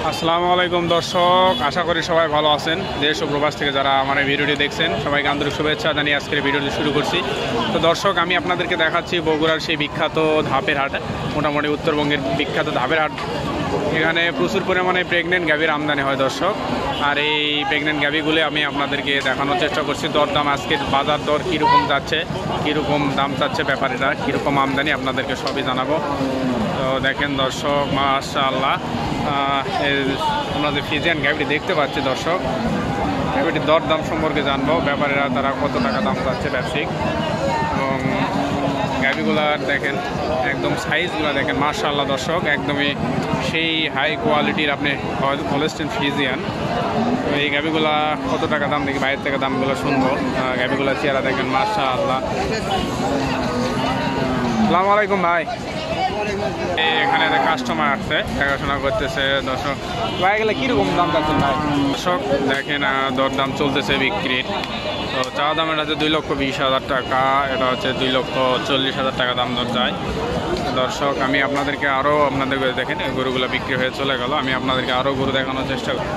আসসালামু আলাইকুম দর্শক, আশা করি সবাই ভালো আছেন। দেশ ও প্রবাস থেকে যারা আমার এই ভিডিওটি দেখছেন সবাইকে আন্তরিক শুভেচ্ছা জানিয়ে আজকের ভিডিওটি শুরু করছি। তো দর্শক, আমি আপনাদেরকে দেখাচ্ছি বগুড়ার সেই বিখ্যাত ধাপের হাট, মোটামুটি উত্তরবঙ্গের বিখ্যাত ধাপের হাট। এখানে প্রচুর পরিমাণে প্রেগনেন্ট গাভীর আমদানি হয় দর্শক। আর এই প্রেগনেন্ট গাভীগুলি আমি আপনাদেরকে দেখানোর চেষ্টা করছি। দরদাম, আজকের বাজার দর কীরকম যাচ্ছে, কীরকম দাম চাচ্ছে ব্যাপারীরা, কীরকম আমদানি আপনাদেরকে সবই জানাবো। তো দেখেন দর্শক, মাশাআল্লাহ, আমরা যে ফিজিয়ান গাভীটি দেখতে পাচ্ছি দর্শক, গাভীটির দরদাম সম্পর্কে জানবো, ব্যাপারীরা তারা কত টাকা দাম চাচ্ছে ব্যবসায়িক। এবং গাভীগুলার দেখেন একদম সাইজগুলো দেখেন, মাশাআল্লাহ দর্শক, একদমই সেই হাই কোয়ালিটির আপনি হলস্টিন ফিজিয়ান। এই গাভীগুলা কত টাকা দাম দেখি, বাইরের থেকে দামগুলো শুনবো। গাভীগুলার চেহারা দেখেন, মাশাআল্লাহ। আসসালামু আলাইকুম ভাই। এখানে কাস্টমার আসছে, দেখাশোনা করতেছে দর্শক। ভাই গেলে কীরকম দাম পাচ্ছেন ভাই? দর্শক দেখেন, দরদাম চলতেছে বিক্রির। তো চা দাম এটা হচ্ছে 2,20,000 টাকা, এটা হচ্ছে 2,40,000 টাকা দাম দর যায় দর্শক। আমি আপনাদেরকে আপনাদেরকে দেখেন গরুগুলো বিক্রি হয়ে চলে গেল, আমি আপনাদেরকে আরও গরু দেখানোর চেষ্টা করি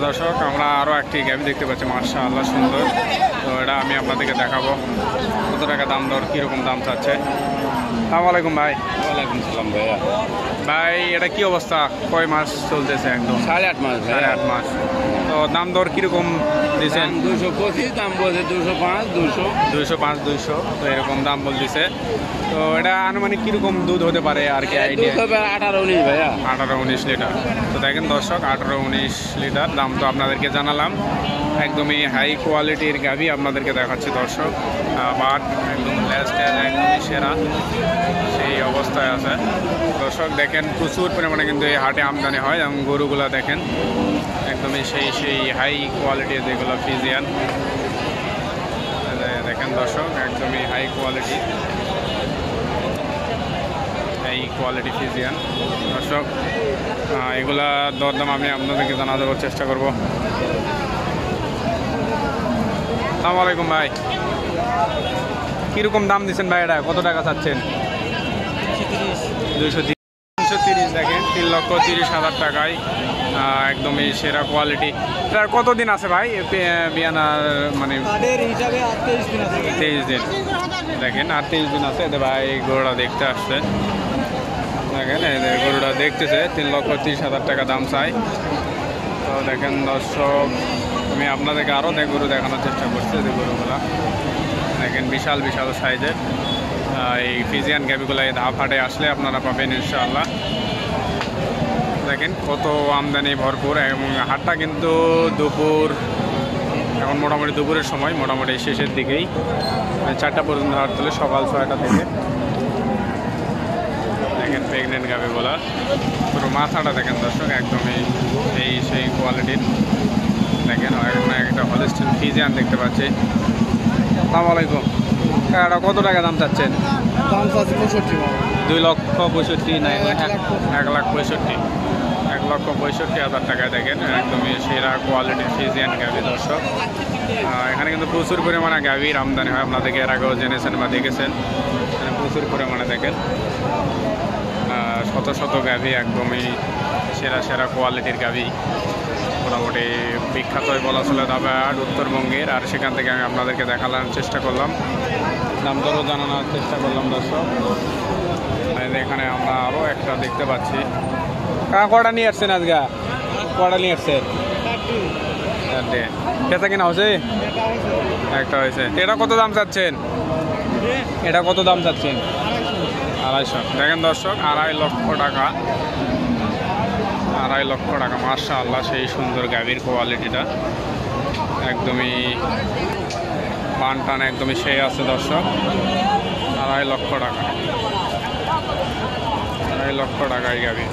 দর্শক। আমরা আরও একটি গাভী দেখতে পাচ্ছি, মাশাআল্লাহ সুন্দর। তো এটা আমি আপনাদেরকে দেখাবো কত টাকা দাম দর, কীরকম দাম চাচ্ছে। আসসালামু আলাইকুম ভাই। ওয়ালাইকুম সালাম ভাইয়া। ভাই এটা কি অবস্থা, কয় মাস চলতেছে? একদম 8.5 মাস। 8.5 মাস। তো দাম দর কীরকম দিয়েছেন? 225, দাম বলছে 205, 200, 205, 200, তো এরকম দাম বলতেছে। তো এটা আনুমানিক কীরকম দুধ হতে পারে আর কি আইডিয়া? 18-19 ভাইয়া। 18-19 লিটার। তো দেখেন দর্শক, 18-19 লিটার দাম তো আপনাদেরকে জানালাম। একদমই হাই কোয়ালিটির গাভী আপনাদেরকে দেখাচ্ছি দর্শক। বাট একদম ল্যাস্ট একদমই সেরা সেই অবস্থায় আছে দর্শক। দেখেন প্রচুর পরিমাণে কিন্তু এই হাটে আমদানি হয়, এবং গরুগুলা দেখেন একদমই সেই হাই কোয়ালিটির যেগুলো ফিজিয়ান। দেখেন দর্শক, একদমই হাই কোয়ালিটি ফিজিয়ান দর্শক। এগুলা দরদাম আমি আপনাদেরকে জানা দেওয়ার চেষ্টা করব। আসসালামু আলাইকুম ভাই। কীরকম দাম দিচ্ছেন ভাই, এটা কত টাকা চাচ্ছেন? 230। দেখেন 3,30,000 টাকায় একদমই সেরা কোয়ালিটি। এটার কতদিন আছে ভাই বিয়ানার, মানে 23 দিন। দেখেন আর 23 দিন আছে। এদের ভাই গরুটা দেখতে আসছে, দেখেন এদের গরুটা দেখতেছে, 3,30,000 টাকা দাম চাই। তো দেখেন দর্শক, আমি আপনাদেরকে আরও গরু দেখানোর চেষ্টা করছি। যে গরুগুলা দেখেন বিশাল বিশাল সাইজের। এই ফিজিয়ান গাভীগুলো এই ধাপ হাটে আসলে আপনারা পাবেন ইনশাআল্লাহ। দেখেন কত আমদানি ভরপুর, এবং হাটটা কিন্তু এখন মোটামুটি দুপুরের সময়, মোটামুটি শেষের দিকেই, 4টা পর্যন্ত হাট চলে, সকাল 6টা থেকে। দেখেন প্রেগনেন্ট গাভীগুলা পুরো মাথাটা দেখেন দর্শক, একদমই সেই কোয়ালিটির। দেখেন এখন একটা হলস্টিন ফিজিয়ান দেখতে পাচ্ছি। আসসালামু আলাইকুম। এটা কত টাকা দাম চাচ্ছেন? দাম চাচ্ছে 65। 2,65,000 না 1,65,000। 1,65,000 টাকায় দেখেন একদমই সেরা কোয়ালিটির ফিজিয়ান গাভী দর্শক। এখানে কিন্তু প্রচুর পরিমাণে গাভীর আমদানি হয়, আপনাদেরকে এর আগেও জেনেছেন বা দেখেছেন। এখানে প্রচুর পরিমাণে দেখেন শত শত গাভী, একদমই সেরা কোয়ালিটির গাভী। মোটামুটি বিখ্যাতই বলা চলে তবে আর উত্তরবঙ্গের। আর সেখান থেকে আমি আপনাদেরকে দেখানোর চেষ্টা করলাম, দাম দরও জানানোর চেষ্টা করলাম দর্শক। এখানে আমরা আরও একটা দেখতে পাচ্ছি। কটা নিয়ে আসছেন আজকে? কটা নিয়ে আসছেন? কেসা কিনা হয়েছে? একটা হয়েছে। এটা কত দাম চাচ্ছেন? এটা কত দাম চাচ্ছেন? 250। দেখেন দর্শক, 2.5 লক্ষ টাকা। 2.5 লক্ষ টাকা। মাশাআল্লাহ, সেই সুন্দর গাভীর কোয়ালিটিটা, একদমই পান টান একদমই সেই আছে দর্শক। 2.5 লক্ষ টাকা। 2.5 লক্ষ টাকা এই গাভী।